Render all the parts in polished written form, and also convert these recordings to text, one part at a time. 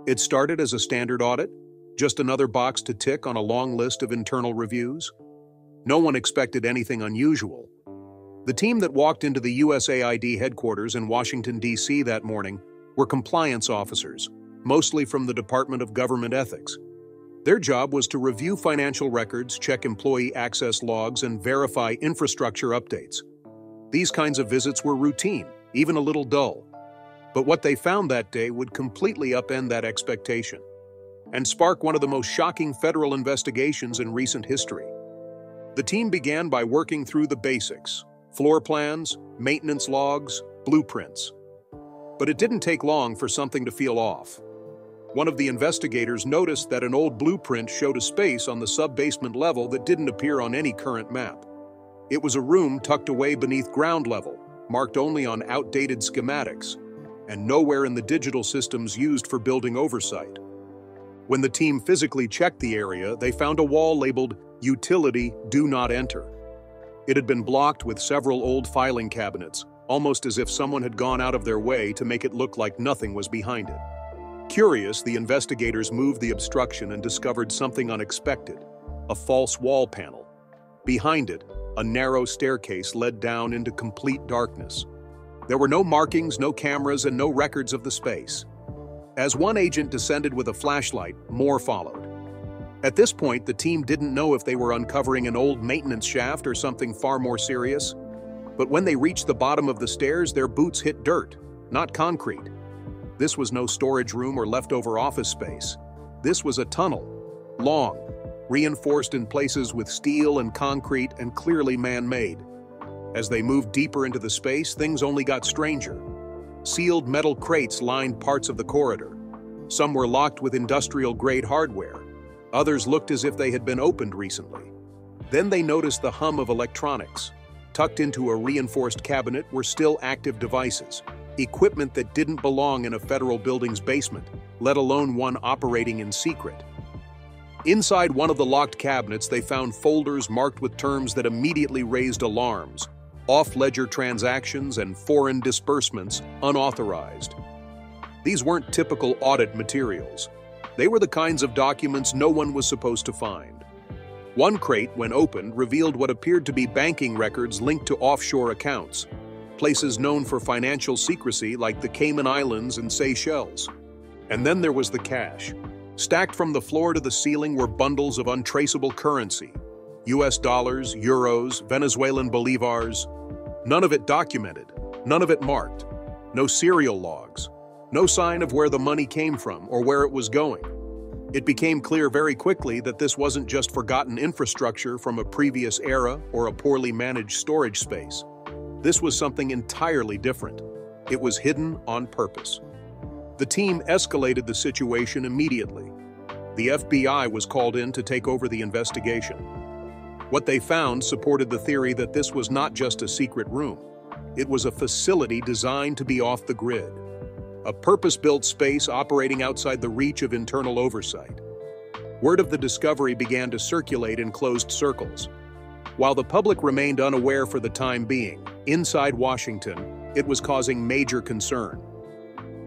It started as a standard audit, just another box to tick on a long list of internal reviews. No one expected anything unusual. The team that walked into the USAID headquarters in Washington, D.C. that morning were compliance officers, mostly from the Department of Government Ethics. Their job was to review financial records, check employee access logs, and verify infrastructure updates. These kinds of visits were routine, even a little dull. But what they found that day would completely upend that expectation and spark one of the most shocking federal investigations in recent history. The team began by working through the basics: floor plans, maintenance logs, blueprints. But it didn't take long for something to feel off. One of the investigators noticed that an old blueprint showed a space on the sub-basement level that didn't appear on any current map. It was a room tucked away beneath ground level, marked only on outdated schematics, and nowhere in the digital systems used for building oversight. When the team physically checked the area, they found a wall labeled "Utility Do Not Enter." It had been blocked with several old filing cabinets, almost as if someone had gone out of their way to make it look like nothing was behind it. Curious, the investigators moved the obstruction and discovered something unexpected: a false wall panel. Behind it, a narrow staircase led down into complete darkness. There were no markings, no cameras, and no records of the space. As one agent descended with a flashlight, more followed. At this point, the team didn't know if they were uncovering an old maintenance shaft or something far more serious. But when they reached the bottom of the stairs, their boots hit dirt, not concrete. This was no storage room or leftover office space. This was a tunnel, long, reinforced in places with steel and concrete, and clearly man-made. As they moved deeper into the space, things only got stranger. Sealed metal crates lined parts of the corridor. Some were locked with industrial-grade hardware. Others looked as if they had been opened recently. Then they noticed the hum of electronics. Tucked into a reinforced cabinet were still active devices, equipment that didn't belong in a federal building's basement, let alone one operating in secret. Inside one of the locked cabinets, they found folders marked with terms that immediately raised alarms: off-ledger transactions and foreign disbursements unauthorized. These weren't typical audit materials. They were the kinds of documents no one was supposed to find. One crate, when opened, revealed what appeared to be banking records linked to offshore accounts, places known for financial secrecy like the Cayman Islands and Seychelles. And then there was the cash. Stacked from the floor to the ceiling were bundles of untraceable currency: US dollars, euros, Venezuelan bolivars. None of it documented, none of it marked. No serial logs, no sign of where the money came from or where it was going. It became clear very quickly that this wasn't just forgotten infrastructure from a previous era or a poorly managed storage space. This was something entirely different. It was hidden on purpose. The team escalated the situation immediately. The FBI was called in to take over the investigation. What they found supported the theory that this was not just a secret room. It was a facility designed to be off the grid. A purpose-built space operating outside the reach of internal oversight. Word of the discovery began to circulate in closed circles. While the public remained unaware for the time being, inside Washington, it was causing major concern.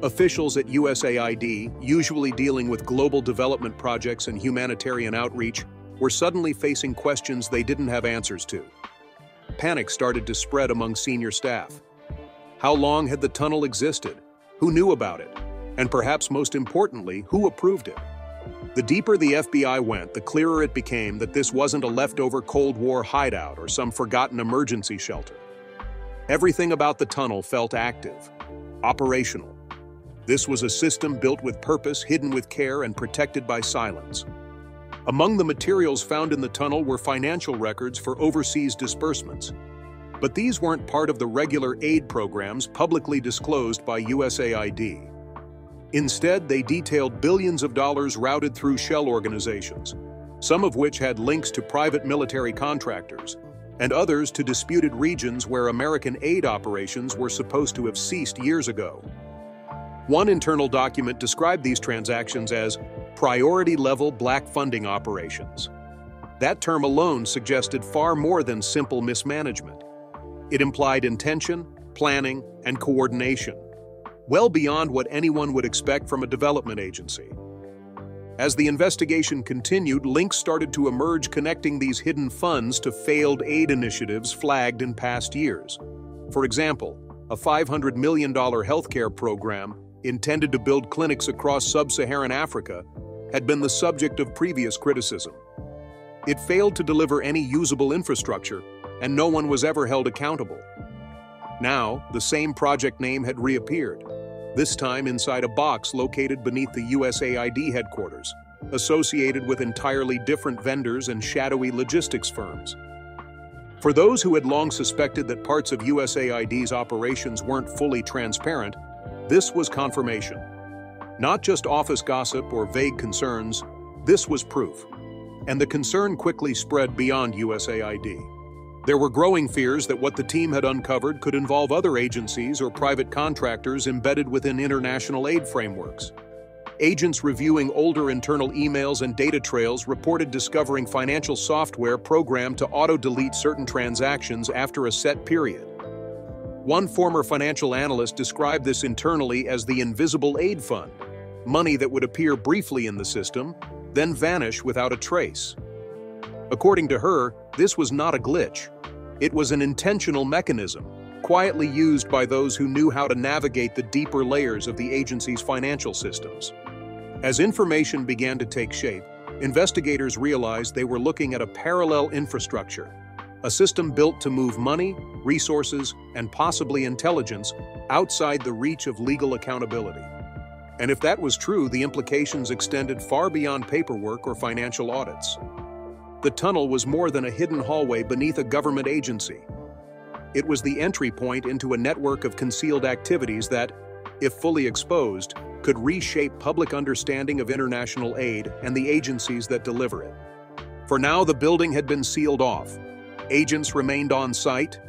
Officials at USAID, usually dealing with global development projects and humanitarian outreach, were suddenly facing questions they didn't have answers to. Panic started to spread among senior staff. How long had the tunnel existed? Who knew about it? And perhaps most importantly, who approved it? The deeper the FBI went, the clearer it became that this wasn't a leftover Cold War hideout or some forgotten emergency shelter. Everything about the tunnel felt active, operational. This was a system built with purpose, hidden with care, and protected by silence. Among the materials found in the tunnel were financial records for overseas disbursements. But these weren't part of the regular aid programs publicly disclosed by USAID. Instead, they detailed billions of dollars routed through shell organizations, some of which had links to private military contractors, and others to disputed regions where American aid operations were supposed to have ceased years ago. One internal document described these transactions as priority-level black funding operations. That term alone suggested far more than simple mismanagement. It implied intention, planning, and coordination. well beyond what anyone would expect from a development agency. As the investigation continued, links started to emerge connecting these hidden funds to failed aid initiatives flagged in past years. For example, a $500 million healthcare program intended to build clinics across sub-Saharan Africa had been the subject of previous criticism. It failed to deliver any usable infrastructure, and no one was ever held accountable. Now, the same project name had reappeared, this time inside a box located beneath the USAID headquarters, associated with entirely different vendors and shadowy logistics firms. For those who had long suspected that parts of USAID's operations weren't fully transparent, this was confirmation. Not just office gossip or vague concerns, this was proof. And the concern quickly spread beyond USAID. There were growing fears that what the team had uncovered could involve other agencies or private contractors embedded within international aid frameworks. Agents reviewing older internal emails and data trails reported discovering financial software programmed to auto-delete certain transactions after a set period. One former financial analyst described this internally as the invisible aid fund, money that would appear briefly in the system, then vanish without a trace. According to her, this was not a glitch. It was an intentional mechanism, quietly used by those who knew how to navigate the deeper layers of the agency's financial systems. As information began to take shape, investigators realized they were looking at a parallel infrastructure, a system built to move money, resources, and possibly intelligence outside the reach of legal accountability. And if that was true, the implications extended far beyond paperwork or financial audits. The tunnel was more than a hidden hallway beneath a government agency. It was the entry point into a network of concealed activities that, if fully exposed, could reshape public understanding of international aid and the agencies that deliver it. For now, the building had been sealed off. Agents remained on site,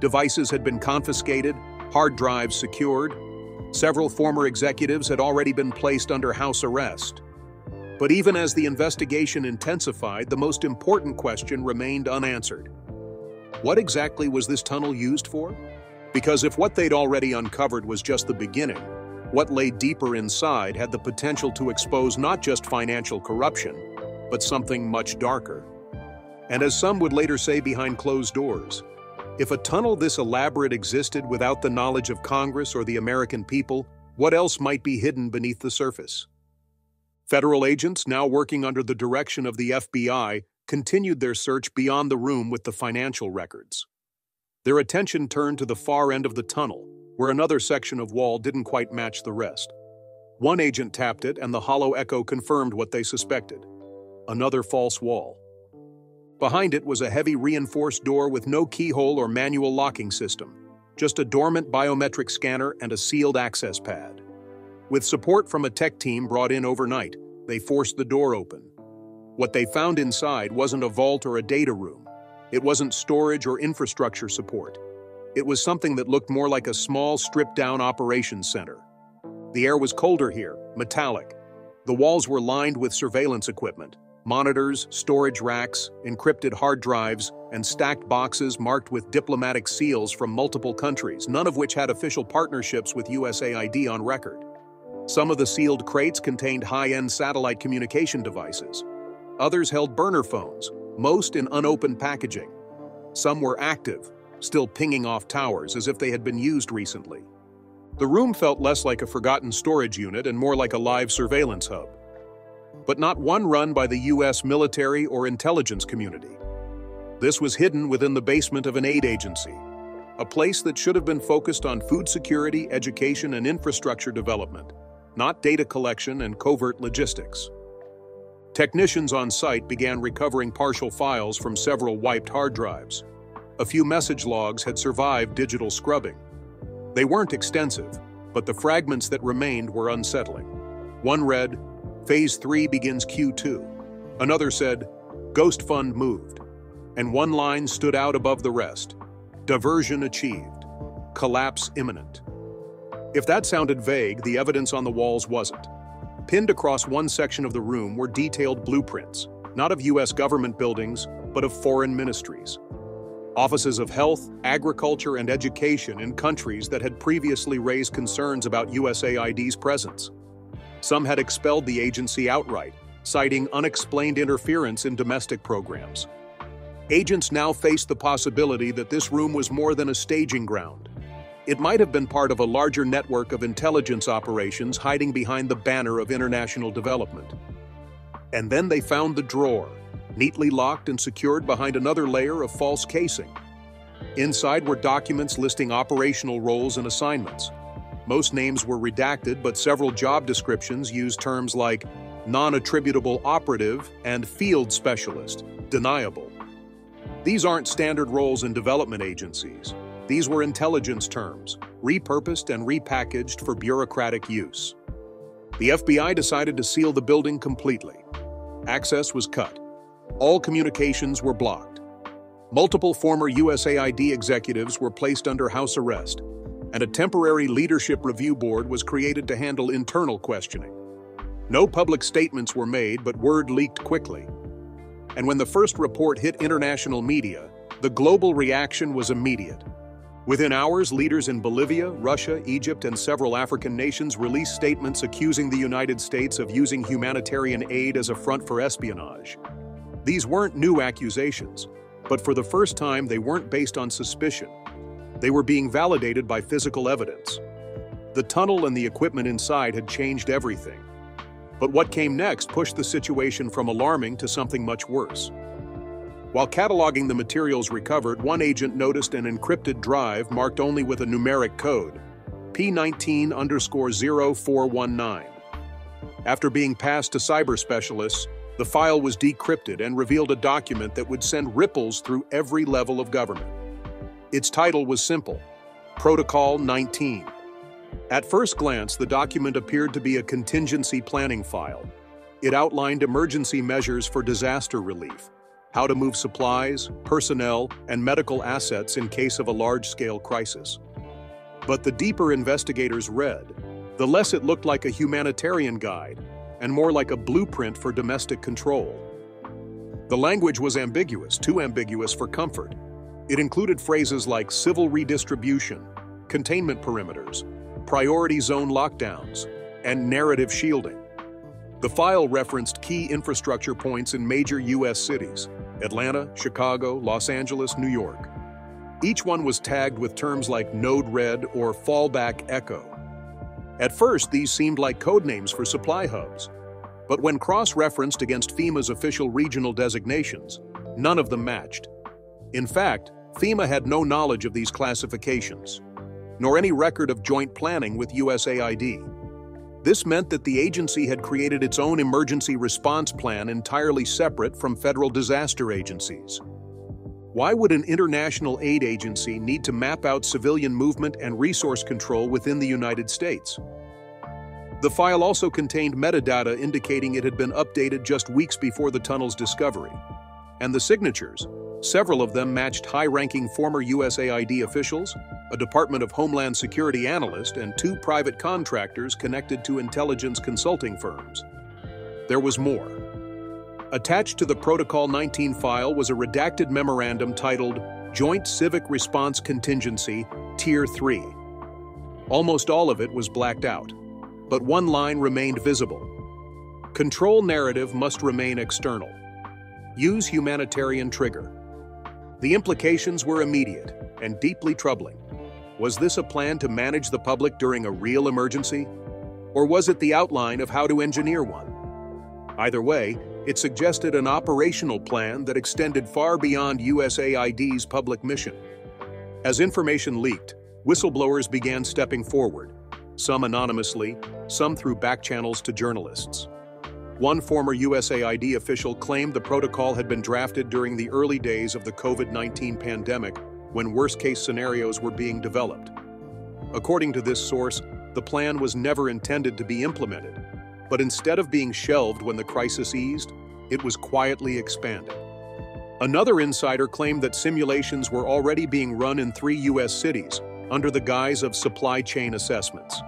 devices had been confiscated, hard drives secured. Several former executives had already been placed under house arrest. But even as the investigation intensified, the most important question remained unanswered. What exactly was this tunnel used for? Because if what they'd already uncovered was just the beginning, what lay deeper inside had the potential to expose not just financial corruption, but something much darker. And as some would later say behind closed doors, if a tunnel this elaborate existed without the knowledge of Congress or the American people, what else might be hidden beneath the surface? Federal agents, now working under the direction of the FBI, continued their search beyond the room with the financial records. Their attention turned to the far end of the tunnel, where another section of wall didn't quite match the rest. One agent tapped it, and the hollow echo confirmed what they suspected: another false wall. Behind it was a heavy reinforced door with no keyhole or manual locking system, just a dormant biometric scanner and a sealed access pad. With support from a tech team brought in overnight, they forced the door open. What they found inside wasn't a vault or a data room. It wasn't storage or infrastructure support. It was something that looked more like a small, stripped-down operations center. The air was colder here, metallic. The walls were lined with surveillance equipment: monitors, storage racks, encrypted hard drives, and stacked boxes marked with diplomatic seals from multiple countries, none of which had official partnerships with USAID on record. Some of the sealed crates contained high-end satellite communication devices. Others held burner phones, most in unopened packaging. Some were active, still pinging off towers as if they had been used recently. The room felt less like a forgotten storage unit and more like a live surveillance hub. But not one run by the U.S. military or intelligence community. This was hidden within the basement of an aid agency, a place that should have been focused on food security, education, and infrastructure development, not data collection and covert logistics. Technicians on site began recovering partial files from several wiped hard drives. A few message logs had survived digital scrubbing. They weren't extensive, but the fragments that remained were unsettling. One read, "Phase 3 begins Q2." Another said, "Ghost Fund moved." And one line stood out above the rest, "Diversion achieved. Collapse imminent." If that sounded vague, the evidence on the walls wasn't. Pinned across one section of the room were detailed blueprints, not of U.S. government buildings, but of foreign ministries. Offices of health, agriculture, and education in countries that had previously raised concerns about USAID's presence. Some had expelled the agency outright, citing unexplained interference in domestic programs. Agents now faced the possibility that this room was more than a staging ground. It might have been part of a larger network of intelligence operations hiding behind the banner of international development. And then they found the drawer, neatly locked and secured behind another layer of false casing. Inside were documents listing operational roles and assignments. Most names were redacted, but several job descriptions used terms like non-attributable operative and field specialist, deniable. These aren't standard roles in development agencies. These were intelligence terms, repurposed and repackaged for bureaucratic use. The FBI decided to seal the building completely. Access was cut. All communications were blocked. Multiple former USAID executives were placed under house arrest, and a temporary leadership review board was created to handle internal questioning. No public statements were made, but word leaked quickly. And when the first report hit international media, the global reaction was immediate. Within hours, leaders in Bolivia, Russia, Egypt, and several African nations released statements accusing the United States of using humanitarian aid as a front for espionage. These weren't new accusations, but for the first time they weren't based on suspicion. They were being validated by physical evidence. The tunnel and the equipment inside had changed everything. But what came next pushed the situation from alarming to something much worse. While cataloging the materials recovered, one agent noticed an encrypted drive marked only with a numeric code, P19_0419. After being passed to cyber specialists, the file was decrypted and revealed a document that would send ripples through every level of government. Its title was simple: Protocol 19. At first glance, the document appeared to be a contingency planning file. It outlined emergency measures for disaster relief, how to move supplies, personnel, and medical assets in case of a large-scale crisis. But the deeper investigators read, the less it looked like a humanitarian guide and more like a blueprint for domestic control. The language was ambiguous, too ambiguous for comfort. It included phrases like civil redistribution, containment perimeters, priority zone lockdowns, and narrative shielding. The file referenced key infrastructure points in major U.S. cities: Atlanta, Chicago, Los Angeles, New York. Each one was tagged with terms like Node Red or Fallback Echo. At first, these seemed like code names for supply hubs, but when cross-referenced against FEMA's official regional designations, none of them matched. In fact, FEMA had no knowledge of these classifications, nor any record of joint planning with USAID. This meant that the agency had created its own emergency response plan entirely separate from federal disaster agencies. Why would an international aid agency need to map out civilian movement and resource control within the United States? The file also contained metadata indicating it had been updated just weeks before the tunnel's discovery. And the signatures, several of them matched high-ranking former USAID officials, a Department of Homeland Security analyst, and 2 private contractors connected to intelligence consulting firms. There was more. Attached to the Protocol 19 file was a redacted memorandum titled Joint Civic Response Contingency, Tier 3. Almost all of it was blacked out, but one line remained visible. Control narrative must remain external. Use humanitarian trigger. The implications were immediate and deeply troubling. Was this a plan to manage the public during a real emergency? Or was it the outline of how to engineer one? Either way, it suggested an operational plan that extended far beyond USAID's public mission. As information leaked, whistleblowers began stepping forward, some anonymously, some through back channels to journalists. One former USAID official claimed the protocol had been drafted during the early days of the COVID-19 pandemic, when worst-case scenarios were being developed. According to this source, the plan was never intended to be implemented, but instead of being shelved when the crisis eased, it was quietly expanded. Another insider claimed that simulations were already being run in 3 U.S. cities under the guise of supply chain assessments.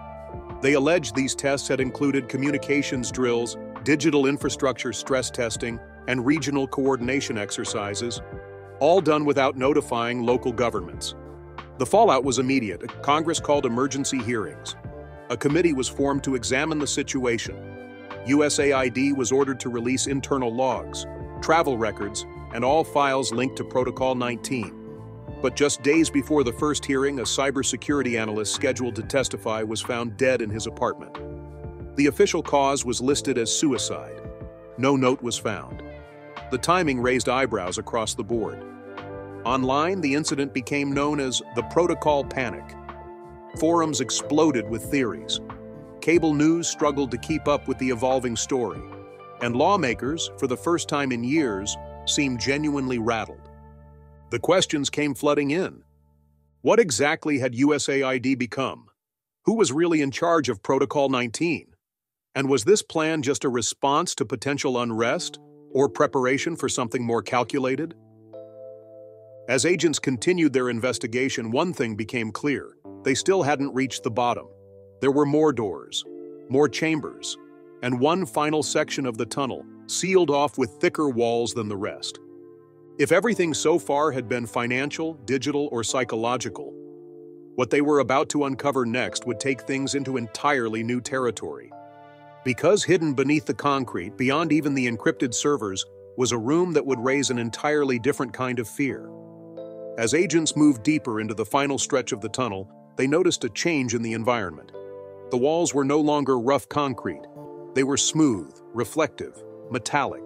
They alleged these tests had included communications drills, digital infrastructure stress testing, and regional coordination exercises. all done without notifying local governments. The fallout was immediate. Congress called emergency hearings. A committee was formed to examine the situation. USAID was ordered to release internal logs, travel records, and all files linked to Protocol 19. But just days before the first hearing, a cybersecurity analyst scheduled to testify was found dead in his apartment. The official cause was listed as suicide. No note was found. The timing raised eyebrows across the board. Online, the incident became known as the Protocol Panic. Forums exploded with theories. Cable news struggled to keep up with the evolving story. And lawmakers, for the first time in years, seemed genuinely rattled. The questions came flooding in. What exactly had USAID become? Who was really in charge of Protocol 19? And was this plan just a response to potential unrest or preparation for something more calculated? As agents continued their investigation, one thing became clear. They still hadn't reached the bottom. There were more doors, more chambers, and one final section of the tunnel, sealed off with thicker walls than the rest. If everything so far had been financial, digital, or psychological, what they were about to uncover next would take things into entirely new territory. Because hidden beneath the concrete, beyond even the encrypted servers, was a room that would raise an entirely different kind of fear. As agents moved deeper into the final stretch of the tunnel, they noticed a change in the environment. The walls were no longer rough concrete. They were smooth, reflective, metallic.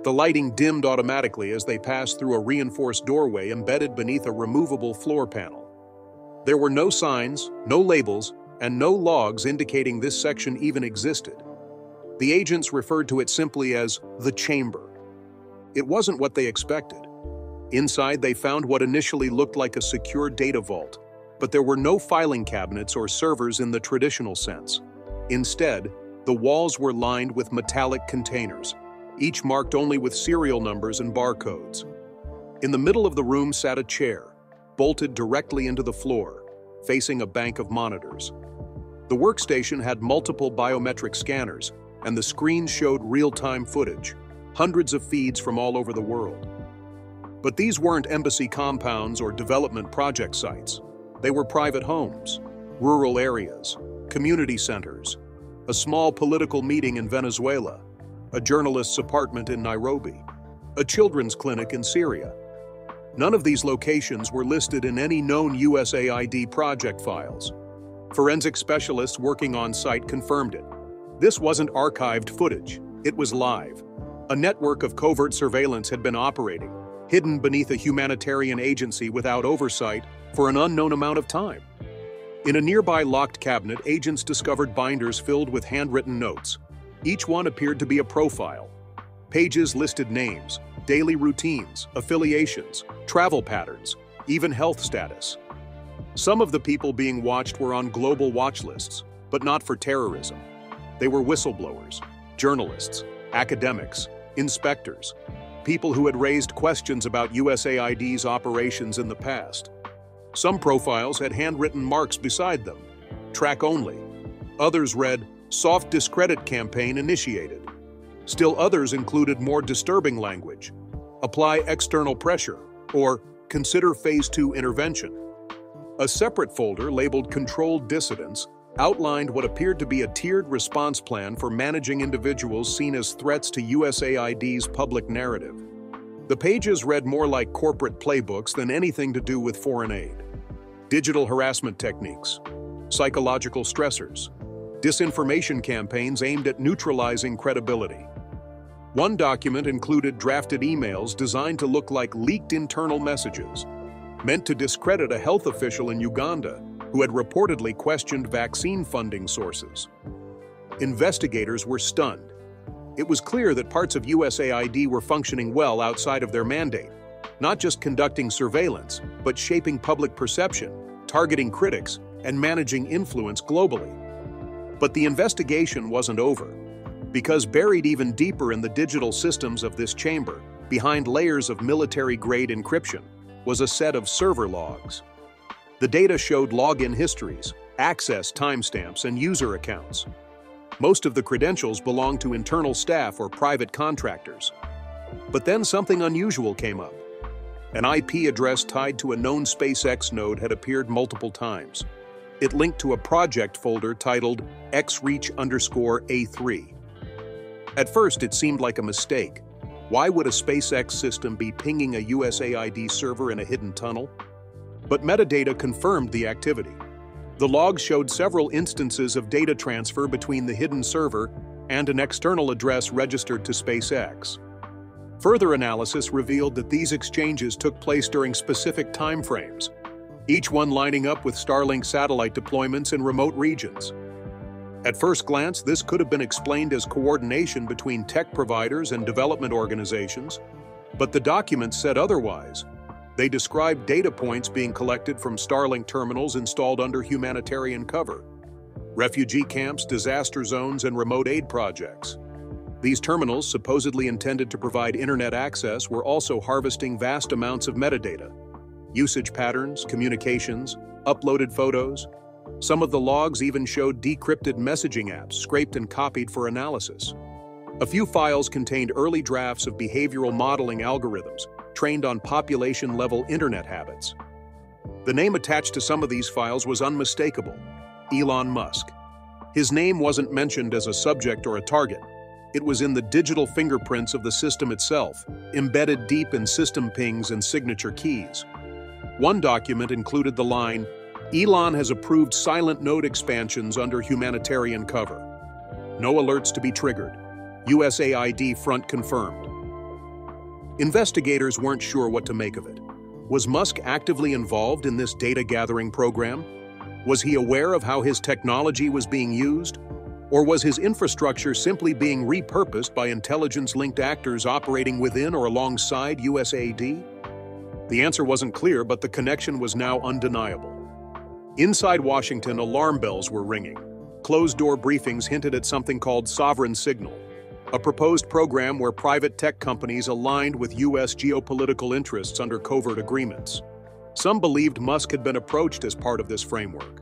The lighting dimmed automatically as they passed through a reinforced doorway embedded beneath a removable floor panel. There were no signs, no labels, and no logs indicating this section even existed. The agents referred to it simply as the chamber. It wasn't what they expected. Inside, they found what initially looked like a secure data vault, but there were no filing cabinets or servers in the traditional sense. Instead, the walls were lined with metallic containers, each marked only with serial numbers and barcodes. In the middle of the room sat a chair, bolted directly into the floor, facing a bank of monitors. The workstation had multiple biometric scanners, and the screens showed real-time footage, hundreds of feeds from all over the world. But these weren't embassy compounds or development project sites. They were private homes, rural areas, community centers, a small political meeting in Venezuela, a journalist's apartment in Nairobi, a children's clinic in Syria. None of these locations were listed in any known USAID project files. Forensic specialists working on site confirmed it. This wasn't archived footage, it was live. A network of covert surveillance had been operating, hidden beneath a humanitarian agency without oversight for an unknown amount of time. In a nearby locked cabinet, agents discovered binders filled with handwritten notes. Each one appeared to be a profile. Pages listed names, daily routines, affiliations, travel patterns, even health status. Some of the people being watched were on global watch lists, but not for terrorism. They were whistleblowers, journalists, academics, inspectors, people who had raised questions about USAID's operations in the past. Some profiles had handwritten marks beside them, track only. Others read, soft discredit campaign initiated. Still others included more disturbing language, apply external pressure, or consider phase 2 intervention. A separate folder labeled Controlled Dissidents outlined what appeared to be a tiered response plan for managing individuals seen as threats to USAID's public narrative. The pages read more like corporate playbooks than anything to do with foreign aid. Digital harassment techniques, psychological stressors, disinformation campaigns aimed at neutralizing credibility. One document included drafted emails designed to look like leaked internal messages, meant to discredit a health official in Uganda who had reportedly questioned vaccine funding sources. Investigators were stunned. It was clear that parts of USAID were functioning well outside of their mandate, not just conducting surveillance, but shaping public perception, targeting critics, and managing influence globally. But the investigation wasn't over, because buried even deeper in the digital systems of this chamber, behind layers of military-grade encryption, was a set of server logs. The data showed login histories, access timestamps, and user accounts. Most of the credentials belonged to internal staff or private contractors. But then something unusual came up. An IP address tied to a known SpaceX node had appeared multiple times. It linked to a project folder titled xreach_A3. At first, it seemed like a mistake. Why would a SpaceX system be pinging a USAID server in a hidden tunnel? But metadata confirmed the activity. The logs showed several instances of data transfer between the hidden server and an external address registered to SpaceX. Further analysis revealed that these exchanges took place during specific timeframes, each one lining up with Starlink satellite deployments in remote regions. At first glance, this could have been explained as coordination between tech providers and development organizations, but the documents said otherwise. They described data points being collected from Starlink terminals installed under humanitarian cover, refugee camps, disaster zones, and remote aid projects. These terminals, supposedly intended to provide internet access, were also harvesting vast amounts of metadata: usage patterns, communications, uploaded photos. Some of the logs even showed decrypted messaging apps scraped and copied for analysis. A few files contained early drafts of behavioral modeling algorithms trained on population-level internet habits. The name attached to some of these files was unmistakable: Elon Musk. His name wasn't mentioned as a subject or a target. It was in the digital fingerprints of the system itself, embedded deep in system pings and signature keys. One document included the line, "Elon has approved silent node expansions under humanitarian cover. No alerts to be triggered. USAID front confirmed." Investigators weren't sure what to make of it. Was Musk actively involved in this data-gathering program? Was he aware of how his technology was being used? Or was his infrastructure simply being repurposed by intelligence-linked actors operating within or alongside USAID? The answer wasn't clear, but the connection was now undeniable. Inside Washington, alarm bells were ringing. Closed-door briefings hinted at something called Sovereign Signal, a proposed program where private tech companies aligned with U.S. geopolitical interests under covert agreements. Some believed Musk had been approached as part of this framework.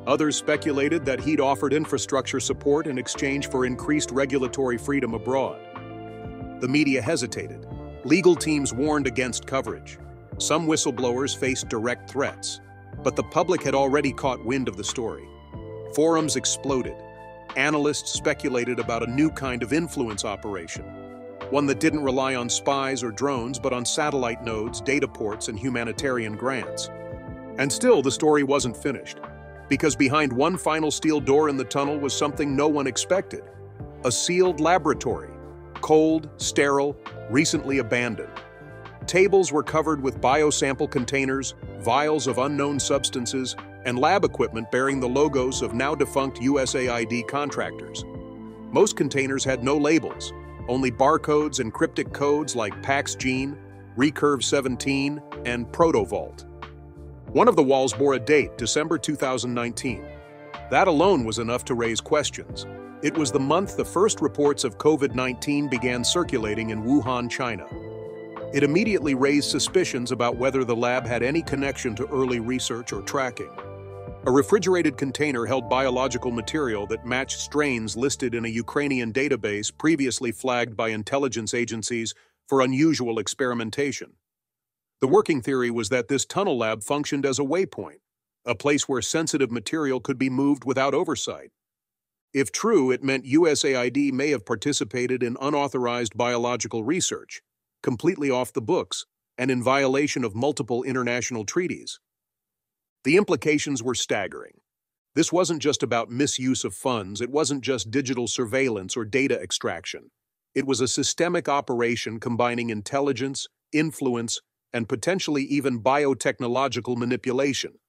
Others speculated that he'd offered infrastructure support in exchange for increased regulatory freedom abroad. The media hesitated. Legal teams warned against coverage. Some whistleblowers faced direct threats. But the public had already caught wind of the story. Forums exploded. Analysts speculated about a new kind of influence operation, one that didn't rely on spies or drones but on satellite nodes, data ports, and humanitarian grants. And still, the story wasn't finished, because behind one final steel door in the tunnel was something no one expected: a sealed laboratory, cold, sterile, recently abandoned. Tables were covered with biosample containers, vials of unknown substances, and lab equipment bearing the logos of now-defunct USAID contractors. Most containers had no labels, only barcodes and cryptic codes like PaxGene, Recurve 17, and Protovault. One of the walls bore a date, December 2019. That alone was enough to raise questions. It was the month the first reports of COVID-19 began circulating in Wuhan, China. It immediately raised suspicions about whether the lab had any connection to early research or tracking. A refrigerated container held biological material that matched strains listed in a Ukrainian database previously flagged by intelligence agencies for unusual experimentation. The working theory was that this tunnel lab functioned as a waypoint, a place where sensitive material could be moved without oversight. If true, it meant USAID may have participated in unauthorized biological research, completely off the books, and in violation of multiple international treaties. The implications were staggering. This wasn't just about misuse of funds, it wasn't just digital surveillance or data extraction. It was a systemic operation combining intelligence, influence, and potentially even biotechnological manipulation,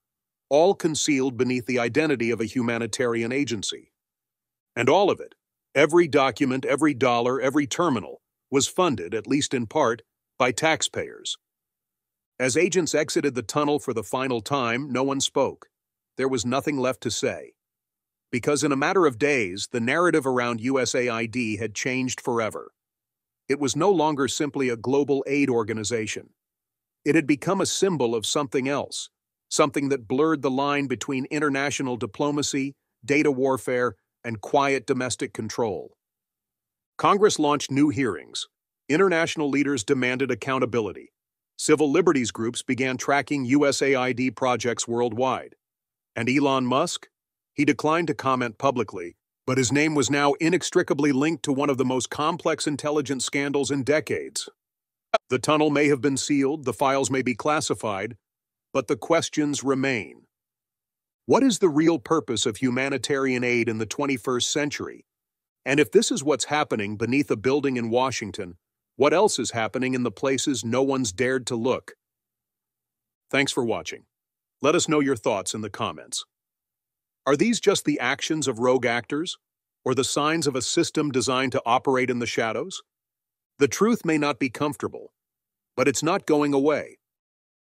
all concealed beneath the identity of a humanitarian agency. And all of it, every document, every dollar, every terminal, was funded, at least in part, by taxpayers. As agents exited the tunnel for the final time, no one spoke. There was nothing left to say. Because in a matter of days, the narrative around USAID had changed forever. It was no longer simply a global aid organization. It had become a symbol of something else, something that blurred the line between international diplomacy, data warfare, and quiet domestic control. Congress launched new hearings. International leaders demanded accountability. Civil liberties groups began tracking USAID projects worldwide. And Elon Musk? He declined to comment publicly, but his name was now inextricably linked to one of the most complex intelligence scandals in decades. The tunnel may have been sealed, the files may be classified, but the questions remain. What is the real purpose of humanitarian aid in the 21st century? And if this is what's happening beneath a building in Washington, what else is happening in the places no one's dared to look? Thanks for watching. Let us know your thoughts in the comments. Are these just the actions of rogue actors, or the signs of a system designed to operate in the shadows? The truth may not be comfortable, but it's not going away.